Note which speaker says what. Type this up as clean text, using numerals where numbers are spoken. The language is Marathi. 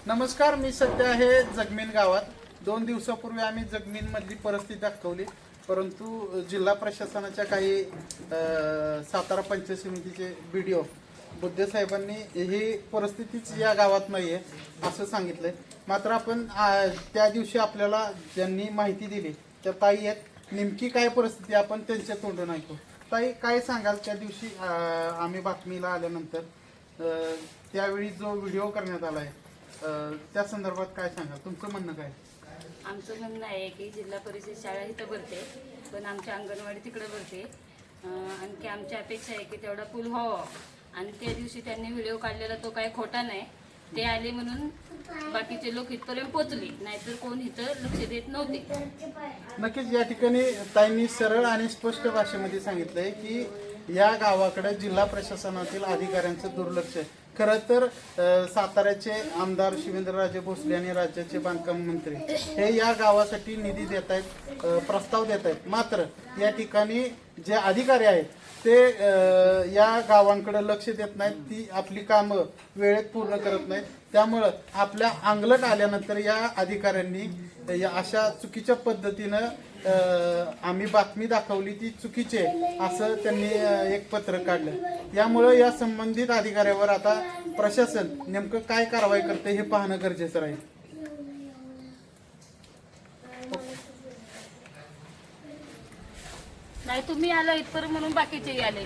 Speaker 1: नमस्कार, मी सध्या आहे जगमीन गावात. 2 दिवसापूर्वी आम्ही जगमीन मधली परिस्थिती दाखवली, परंतु जिल्हा प्रशासनाच्या काही सातारा पंचायत समितीचे बीडीओ बुद्धे साहेबांनी ही परिस्थितीच या गावात नाही आहे असं सांगितलंय. मात्र आपण त्या दिवशी आपल्याला ज्यांनी माहिती दिली त्या ताई आहेत. नेमकी काय परिस्थिती आपण त्यांच्या तोंडून ऐकू. ताई, काय सांगाल त्या दिवशी आम्ही बातमीला आल्यानंतर त्यावेळी जो व्हिडिओ करण्यात आला आहे त्या संदर्भात काय सांगाल? तुमचं म्हणणं काय?
Speaker 2: आमचं म्हणणं आहे की जिल्हा परिषद शाळा इथं भरते, पण आमच्या अंगणवाडी तिकडे भरते. आणखी आमची अपेक्षा आहे की तेवढा पूल व्हावा. आणि त्या दिवशी त्यांनी व्हिडिओ काढलेला तो काही खोटा नाही. ते आले म्हणून बाकीचे लोक इथपर्यंत पोचले, नाहीतर कोण इथं लक्ष देत नव्हते.
Speaker 1: नक्कीच या ठिकाणी ताईंनी सरळ आणि स्पष्ट भाषेमध्ये सांगितलंय की या गावाकडे जिल्हा प्रशासनातील अधिकाऱ्यांचं दुर्लक्ष आहे. खरं तर साताऱ्याचे आमदार शिवेंद्रराजे भोसले आणि राज्याचे बांधकाम मंत्री हे या गावासाठी निधी देत आहेत, प्रस्ताव देत आहेत. मात्र या ठिकाणी जे अधिकारी आहेत ते या गावांकडे लक्ष देत नाहीत, ती आपली कामं वेळेत पूर्ण करत नाहीत. त्यामुळं आपल्या अंगलट आल्यानंतर या अधिकाऱ्यांनी अशा चुकीच्या पद्धतीनं आम्ही बातमी दाखवली ती चुकीची आहे असं त्यांनी एक पत्र काढलं. यामुळं या संबंधित अधिकाऱ्यावर आता प्रशासन नेमकं काय कारवाई करते हे पाहणं गरजेचं राहील.
Speaker 2: नाही, तुम्ही आला इथपर्यंत म्हणून बाकीचे आले.